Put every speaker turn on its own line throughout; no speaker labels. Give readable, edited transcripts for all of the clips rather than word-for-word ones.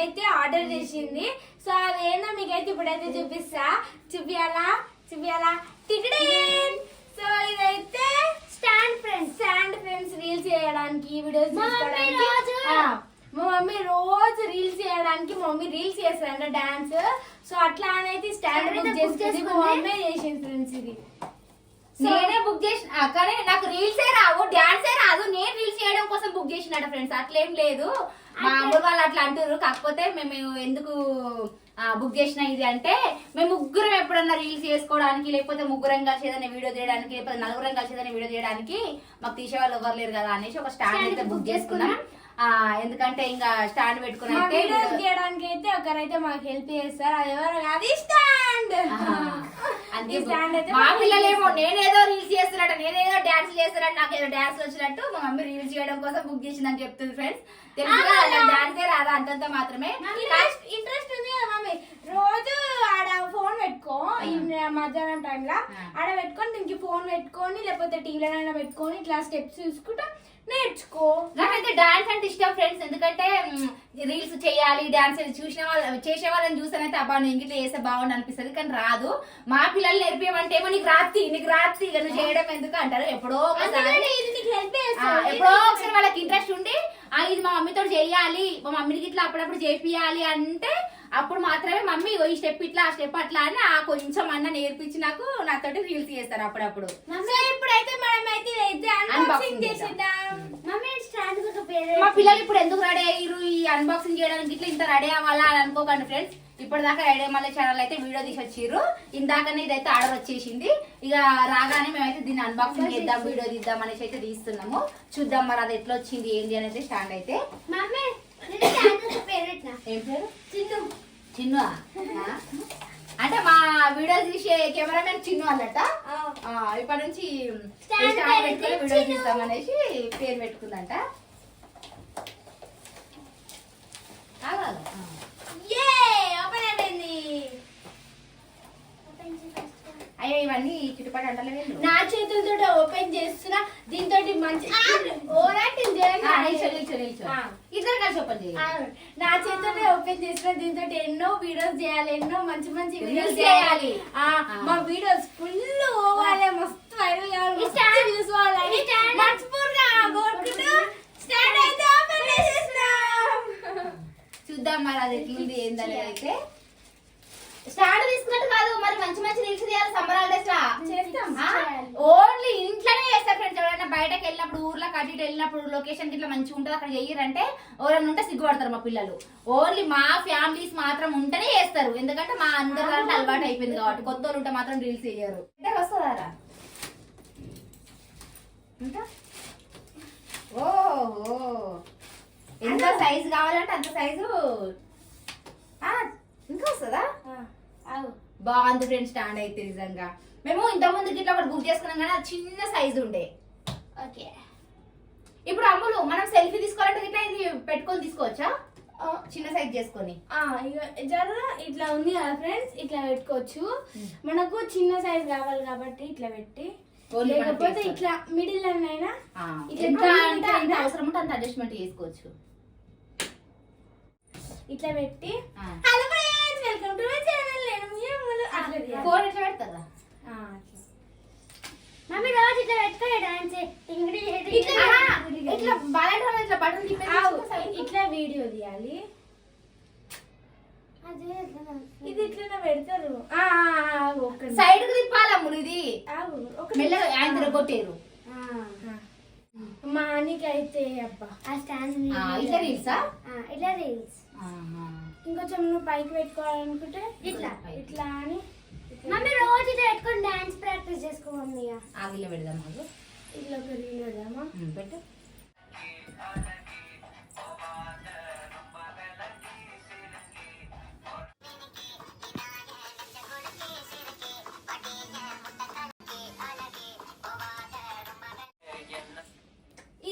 అయితే ఆర్డర్ చేసింది. సో అదేందో మీకైతే ఇప్పుడైతే చూపియాలా సో ఇదైతే స్టాండ్ ఫ్రెండ్స్ రీల్స్ చేయడానికి, వీడియోస్ తీసుకోవడానికి. మా మమ్మీ రోజు రీల్స్ చేయడానికి, మా మమ్మీ రీల్స్ చేస్తారంట డాన్స్. సో అట్లా అనేది స్టాండ్ బుక్ చేసుకుంది, మా మమ్మీ చేసింది ఫ్రెండ్స్. ఇది
నేనే బుక్ చేసిన, కానీ నాకు రీల్సే రావు, డాన్సే రాదు. నేను రీల్స్ చేయడం కోసం బుక్ చేసినట్టు ఫ్రెండ్స్, అట్లేం లేదు. మా అమ్మ వాళ్ళు అట్లా అంటారు. కాకపోతే మేము ఎందుకు బుక్ చేసిన ఇది అంటే, మేము ముగ్గురం ఎప్పుడన్నా రీల్స్ చేసుకోవడానికి, లేకపోతే ముగ్గురం కలిసి ఏదైనా వీడియో తీయడానికి, లేకపోతే నలుగురం కలిసి ఏదైనా వీడియో తీయడానికి మాకు తీసే వాళ్ళు ఎవరు లేరు కదా అనేసి ఒక స్టాండ్ అయితే బుక్ చేసుకున్నాం. ఎందుకంటే ఇంకా స్టాండ్ పెట్టుకున్నాక
తీయడానికి అయితే ఒకరైతే మాకు హెల్ప్ చేస్తారు. అది ఎవరు అది స్టాండ్.
మా పిల్లలేమో నేనేదో రీల్స్ చేస్తున్నట్టు, నేనేదో డాన్స్ చేస్తున్నట్టు, నాకు ఏదో డాన్స్ వచ్చినట్టు మా మమ్మీ రీల్స్ చేయడం కోసం బుక్ చేసిందని చెప్తుంది ఫ్రెండ్స్. డాన్సే రాదా, అంతంత మాత్రమే.
ఇంట్రెస్ట్ ఉంది కదా మమ్మీ, రోజు ఆడ ఫోన్ పెట్టుకో, మధ్యాహ్నం టైంలో ఆడ పెట్టుకొని, దీనికి ఫోన్ పెట్టుకొని లేకపోతే టీవీలో పెట్టుకొని ఇట్లా స్టెప్స్ చూసుకుంటా నేర్చుకో.
నాకైతే డాన్స్ అంటే ఇష్టం ఫ్రెండ్స్. ఎందుకంటే రీల్స్ చేయాలి, డాన్స్ చూసిన వాళ్ళు చేసే వాళ్ళని చూసానైతే అబ్బా నేను ఇంట్లో చేస్తే బాగుండు అనిపిస్తుంది, కానీ రాదు. మా పిల్లలు నేర్పించమంటే ఏమో నీకు రాత్రి ఇక నువ్వు చేయడం ఎందుకు అంటారు. ఎప్పుడో ఒకసారి వాళ్ళకి ఇంట్రెస్ట్ ఉండి ఇది మా మమ్మీతో చెయ్యాలి, మా మమ్మీకి ఇట్లా అప్పుడప్పుడు చేపియాలి అంటే అప్పుడు మాత్రమే మమ్మీ ఈ స్టెప్ ఇట్లా ఆ స్టెప్ అట్లా అని కొంచెం అన్న నేర్పించి నాతోటి రీల్స్ చేస్తారు అప్పుడప్పుడు.
ఇప్పుడైతే మనం అయితే అన్బాక్సింగ్ చేసేద్దాం.
మా పిల్లలు ఇప్పుడు ఎందుకు రెడీ అయ్యారు ఈ అన్బాక్సింగ్ చేయడానికి, ఇట్లా ఇంత రెడీ అవ్వాలా అని అనుకోకండి ఫ్రెండ్స్. ఇప్పటిదాకా రెడీ మళ్ళీ ఛానల్ అయితే వీడియో తీసి వచ్చిర్రు. ఇందాకనే ఇదైతే ఆర్డర్ వచ్చేసింది. ఇక రాగానే మేమైతే దీన్ని అన్బాక్సింగ్ చేద్దాం, వీడియో తీద్దాం అనేసి అయితే తీస్తున్నాము. చూద్దాం మరి అది ఎట్లా వచ్చింది ఏంటి అనేది. స్టాండ్ అయితే ఏం పేరు చిన్ను అంటే మా వీడియో తీసే కెమెరామెన్ చిన్ను అన్నట్ట. ఇప్పటి నుంచి స్టాండ్ పెట్టుకొని వీడియో తీస్తాం అనేసి పేరు పెట్టుకుందంట. అయ్యో ఇవన్నీ చుట్టుపక్కల అంటలే
నా చేతులతో ఓపెన్ చేస్తున్నా. దీంతో మంచి
ఇద్దరు కలిసి ఓపెన్ చేయాలి.
నా చేతులతో ఓపెన్ చేస్తున్నా. దీంతో ఎన్నో వీడియోస్ చేయాలి, ఎన్నో మంచి మంచి
వీడియోస్ చేయాలి.
మా వీడియోస్ ఫుల్ పోవాలి, మస్తు వైరల్ కావాలి, చూసుకోవాలి.
చూద్దాం మరి అది ఎట్లుంది ఏందని. అయితే స్టాండ్ తీసుకున్నట్టు కాదు, మరి మంచి మంచి రీల్స్ చేయాలి సమ్మర్ హాలిడేస్ లా
చేస్తాం.
ఓన్లీ ఇంట్లోనే చేస్తారు ఫ్రెండ్స్. ఎవరైనా బయటకు వెళ్ళినప్పుడు, ఊర్లో కట్టి వెళ్ళినప్పుడు, లొకేషన్ ఇట్లా మంచిగా ఉంటుంది అక్కడ చెయ్యరంటే ఎవరైనా ఉంటే సిగ్గుపడతారు మా పిల్లలు. ఓన్లీ మా ఫ్యామిలీస్ మాత్రం ఉంటేనే చేస్తారు. ఎందుకంటే మా అందరి దాంట్లో అలవాటు అయిపోయింది కాబట్టి. కొత్త వాళ్ళు ఉంటే మాత్రం రీల్స్ చేయరు. అంటే వస్తుందారా ఇంకా ఓహో ఎంత సైజు కావాలంటే అంత సైజు ఇంకా వస్తుందా? బాగుంది ఫ్రెండ్స్ స్టాండ్ అయితే నిజంగా. మేము ఇంతకుముందు ఇట్లా ఒకటి బుక్ చేసుకున్నాం కానీ అది చిన్న సైజు ఉండే.
ఓకే
ఇప్పుడు అమ్ములు మనం సెల్ఫీ తీసుకోవాలంటే ఇట్లా ఇది పెట్టుకొని తీసుకోవచ్చా, చిన్న సైజ్ చేసుకొని?
ఇట్లా ఉంది కదా ఫ్రెండ్స్, ఇట్లా పెట్టుకోవచ్చు. మనకు చిన్న సైజ్ కావాలి కాబట్టి ఇట్లా పెట్టి, లేకపోతే ఇట్లా మిడిల్ అయినా
అవసరం ఉంటే అంత అడ్జస్ట్మెంట్ చేసుకోవచ్చు.
ఇట్లా పెట్టి hello friends welcome to my channel. నేను
ఫోన్ ఎట్లా పెడతారా
మమ్మీ రోజు ఇట్లా పెట్టుకొని డాన్స్
ఇట్లా బాగా ఇట్లా బటన్
ఇట్లా వీడియో తీయాలి. ఇది ఇట్లా పెడతారు,
సైడ్ కు తిప్పాలమ్ములు. ఇది మెల్లగా ఆయన తిరగొట్టేరు.
మా అనికి అయితే అబ్బా ఆ స్టాండ్
ఇట్లా రీల్సా,
ఇట్లా రీల్స్ ఇంకొంచెం నువ్వు పైకి పెట్టుకోవాలనుకుంటే ఇట్లా ఇట్లా అని మమ్మీ రోజు ఇట్లా పెట్టుకొని డాన్స్ ప్రాక్టీస్ చేసుకోమని.
ఆగిలో పెడదాం,
ఇట్లా ఒక రీల్ పెడదామా?
పెట్టు.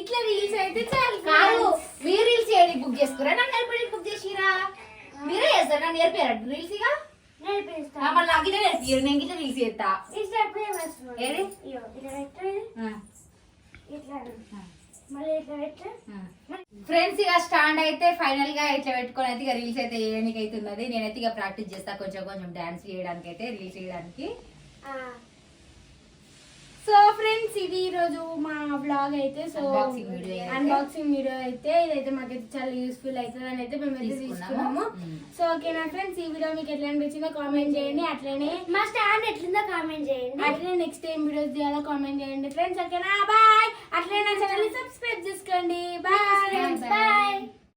ఇట్లా రీల్స్ అయితే చాలు.
కాదు మీరు రీల్స్ చేయడానికి బుక్ చేసుకురా, నన్ను నేర్పడానికి బుక్ చేసిరా? మీరే చేస్తారా? నన్ను నేర్పారా రీల్స్? ఇక మళ్ళీ నాకు ఇట్లా నేర్పిరు, నేను ఇట్లా రీల్స్ చేస్తా.
మళ్ళీ ఇట్లా పెట్టు.
ఫ్రెండ్స్ ఇక స్టాండ్ అయితే ఫైనల్ గా ఇట్లా పెట్టుకొని అయితే ఇక రీల్స్ అయితే వేయడానికి అయితే ఉన్నది. నేనైతే ఇక ప్రాక్టీస్ చేస్తా కొంచెం కొంచెం డాన్స్ చేయడానికి అయితే రీల్స్ చేయడానికి.
సో ఫ్రెండ్స్ ఇది ఈ రోజు మా బ్లాగ్ అయితే. సో
Unboxing video అయితే.
అన్బాక్సింగ్ వీడియో అయితే ఇదైతే మాకైతే చాలా యూస్ఫుల్ అవుతుంది అని అయితే మేమైతే తీసుకున్నాము. సో ఓకేనా ఫ్రెండ్స్, ఈ వీడియో మీకు ఎట్లా అనిపించిందో కామెంట్ చేయండి. అట్లనే మా స్టాండ్ ఎట్లుందో కామెంట్ చేయండి. అట్లనే నెక్స్ట్ టైం వీడియోస్ చేయాలో కామెంట్ చేయండి ఫ్రెండ్స్. ఓకేనా, బాయ్. అట్లనే నా ఛానల్ ని సబ్స్క్రైబ్ చేసుకోండి. బాయ్.